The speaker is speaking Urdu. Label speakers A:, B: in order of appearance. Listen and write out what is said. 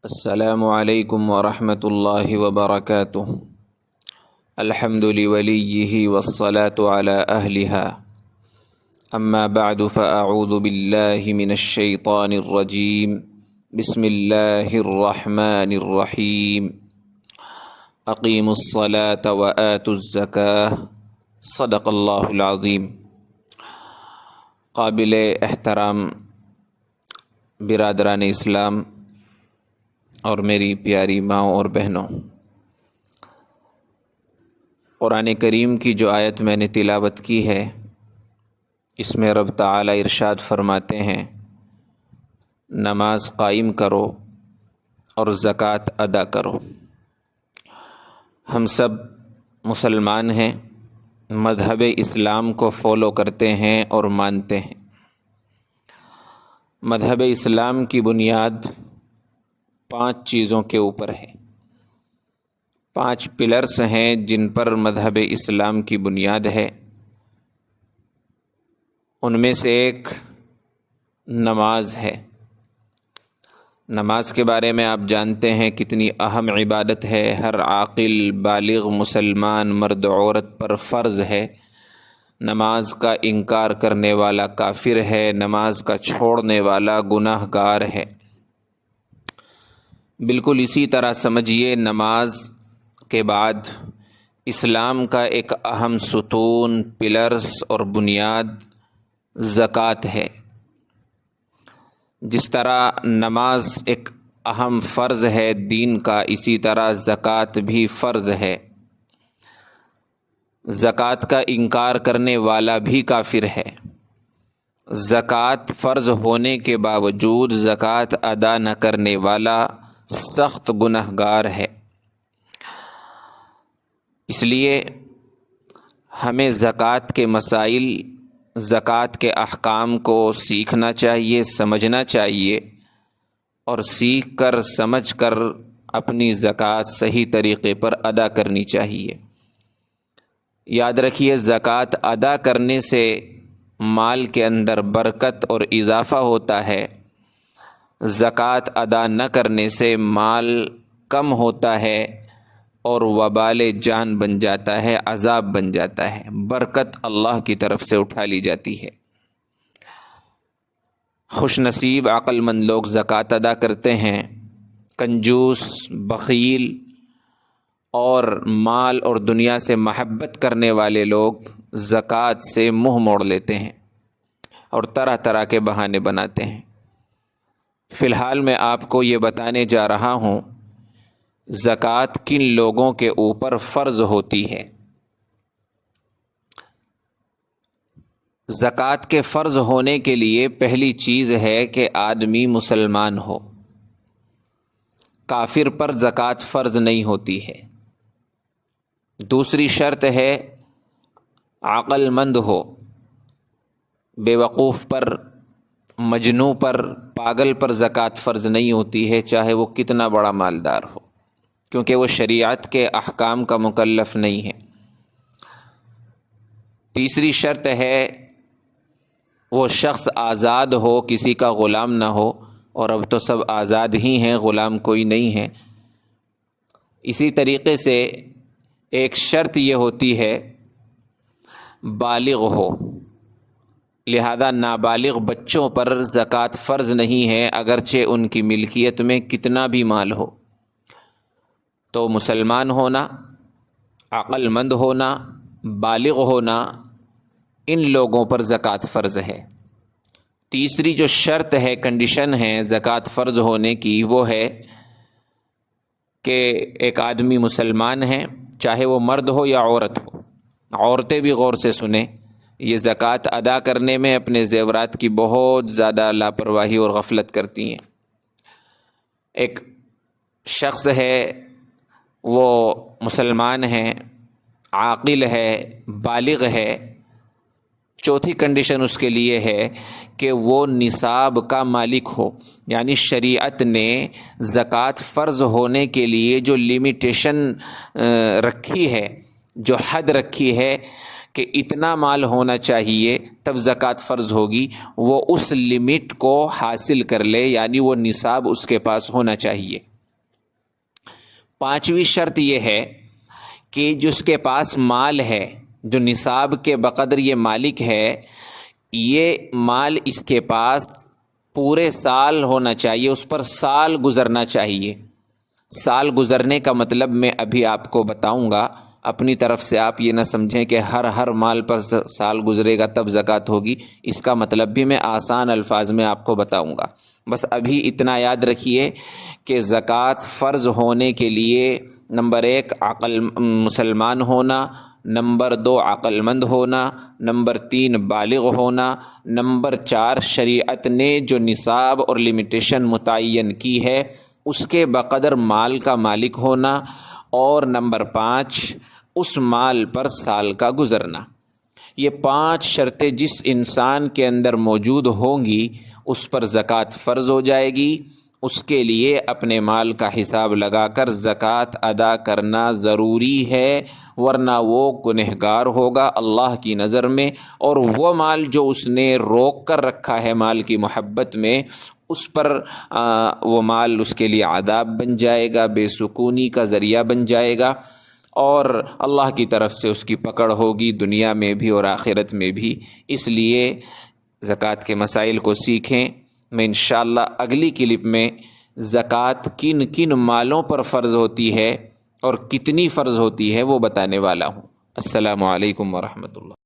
A: السلام علیکم ورحمۃ اللہ وبرکاتہ۔ الحمد لولیہ والصلاة علی اہلہا، اما بعد فاعوذ باللہ من الشیطان الرجیم، بسم اللہ الرحمن الرحیم۔ اقیموا الصلاة وآتوا الزکاة، صدق اللہ العظیم۔ قابل احترام برادران اسلام اور میری پیاری ماؤں اور بہنوں، قرآن کریم کی جو آیت میں نے تلاوت کی ہے، اس میں رب تعالی ارشاد فرماتے ہیں، نماز قائم کرو اور زکوٰۃ ادا کرو۔ ہم سب مسلمان ہیں، مذہب اسلام کو فالو کرتے ہیں اور مانتے ہیں۔ مذہب اسلام کی بنیاد 5 چیزوں کے اوپر ہے، 5 پلرز ہیں جن پر مذہب اسلام کی بنیاد ہے۔ ان میں سے ایک نماز ہے۔ نماز کے بارے میں آپ جانتے ہیں کتنی اہم عبادت ہے، ہر عاقل بالغ مسلمان مرد عورت پر فرض ہے۔ نماز کا انکار کرنے والا کافر ہے، نماز کا چھوڑنے والا گناہ گار ہے۔ بالکل اسی طرح سمجھیے، نماز کے بعد اسلام کا ایک اہم ستون، پلرز اور بنیاد زکوٰۃ ہے۔ جس طرح نماز ایک اہم فرض ہے دین کا، اسی طرح زکوٰۃ بھی فرض ہے۔ زکوٰۃ کا انکار کرنے والا بھی کافر ہے۔ زکوٰۃ فرض ہونے کے باوجود زکوٰۃ ادا نہ کرنے والا سخت گناہ گار ہے۔ اس لیے ہمیں زکوٰۃ کے مسائل، زکوٰۃ کے احکام کو سیکھنا چاہیے، سمجھنا چاہیے، اور سیکھ کر سمجھ کر اپنی زکوٰۃ صحیح طریقے پر ادا کرنی چاہیے۔ یاد رکھیے، زکوٰۃ ادا کرنے سے مال کے اندر برکت اور اضافہ ہوتا ہے، زکوٰۃ ادا نہ کرنے سے مال کم ہوتا ہے اور وبال جان بن جاتا ہے، عذاب بن جاتا ہے، برکت اللہ کی طرف سے اٹھا لی جاتی ہے۔ خوش نصیب عقل مند لوگ زکوٰۃ ادا کرتے ہیں، کنجوس، بخیل اور مال اور دنیا سے محبت کرنے والے لوگ زکوٰۃ سے منہ موڑ لیتے ہیں اور طرح طرح کے بہانے بناتے ہیں۔ فی الحال میں آپ کو یہ بتانے جا رہا ہوں، زکوٰۃ کن لوگوں کے اوپر فرض ہوتی ہے۔ زکوٰۃ کے فرض ہونے کے لیے پہلی چیز ہے کہ آدمی مسلمان ہو۔ کافر پر زکوٰۃ فرض نہیں ہوتی ہے۔ دوسری شرط ہے عقل مند ہو۔ بے وقوف پر، مجنوں پر، پاگل پر زکوٰۃ فرض نہیں ہوتی ہے، چاہے وہ کتنا بڑا مالدار ہو، کیونکہ وہ شریعت کے احکام کا مکلف نہیں ہے۔ تیسری شرط ہے وہ شخص آزاد ہو، کسی کا غلام نہ ہو، اور اب تو سب آزاد ہی ہیں، غلام کوئی نہیں ہے۔ اسی طریقے سے ایک شرط یہ ہوتی ہے بالغ ہو، لہذا نابالغ بچوں پر زکوٰۃ فرض نہیں ہے، اگرچہ ان کی ملکیت میں کتنا بھی مال ہو۔ تو مسلمان ہونا، عقل مند ہونا، بالغ ہونا، ان لوگوں پر زکوٰۃ فرض ہے۔ تیسری جو شرط ہے، کنڈیشن ہے زکوٰۃ فرض ہونے کی، وہ ہے کہ ایک آدمی مسلمان ہے، چاہے وہ مرد ہو یا عورت ہو۔ عورتیں بھی غور سے سنیں، یہ زکوٰۃ ادا کرنے میں اپنے زیورات کی بہت زیادہ لاپرواہی اور غفلت کرتی ہیں۔ ایک شخص ہے، وہ مسلمان ہے، عاقل ہے، بالغ ہے، چوتھی کنڈیشن اس کے لیے ہے کہ وہ نصاب کا مالک ہو، یعنی شریعت نے زکوٰۃ فرض ہونے کے لیے جو لمیٹیشن رکھی ہے، جو حد رکھی ہے کہ اتنا مال ہونا چاہیے تب زکوٰۃ فرض ہوگی، وہ اس لمٹ کو حاصل کر لے، یعنی وہ نصاب اس کے پاس ہونا چاہیے۔ 5ویں شرط یہ ہے کہ جس کے پاس مال ہے، جو نصاب کے بقدر یہ مالک ہے، یہ مال اس کے پاس پورے سال ہونا چاہیے، اس پر سال گزرنا چاہیے۔ سال گزرنے کا مطلب میں ابھی آپ کو بتاؤں گا، اپنی طرف سے آپ یہ نہ سمجھیں کہ ہر مال پر سال گزرے گا تب زکوٰۃ ہوگی، اس کا مطلب بھی میں آسان الفاظ میں آپ کو بتاؤں گا۔ بس ابھی اتنا یاد رکھیے کہ زکوٰۃ فرض ہونے کے لیے نمبر 1 مسلمان ہونا، نمبر 2 عقل مند ہونا، نمبر 3 بالغ ہونا، نمبر 4 شریعت نے جو نصاب اور لمیٹیشن متعین کی ہے اس کے بقدر مال کا مالک ہونا، اور نمبر 5 اس مال پر سال کا گزرنا۔ یہ 5 شرطیں جس انسان کے اندر موجود ہوں گی اس پر زکوٰۃ فرض ہو جائے گی۔ اس کے لیے اپنے مال کا حساب لگا کر زکوٰۃ ادا کرنا ضروری ہے، ورنہ وہ گنہگار ہوگا اللہ کی نظر میں، اور وہ مال جو اس نے روک کر رکھا ہے مال کی محبت میں، اس پر وہ مال اس کے لیے عذاب بن جائے گا، بے سکونی کا ذریعہ بن جائے گا، اور اللہ کی طرف سے اس کی پکڑ ہوگی دنیا میں بھی اور آخرت میں بھی۔ اس لیے زکوٰۃ کے مسائل کو سیکھیں۔ میں انشاءاللہ اگلی کلپ میں زکوٰۃ کن کن مالوں پر فرض ہوتی ہے اور کتنی فرض ہوتی ہے وہ بتانے والا ہوں۔ السلام علیکم ورحمۃ اللہ۔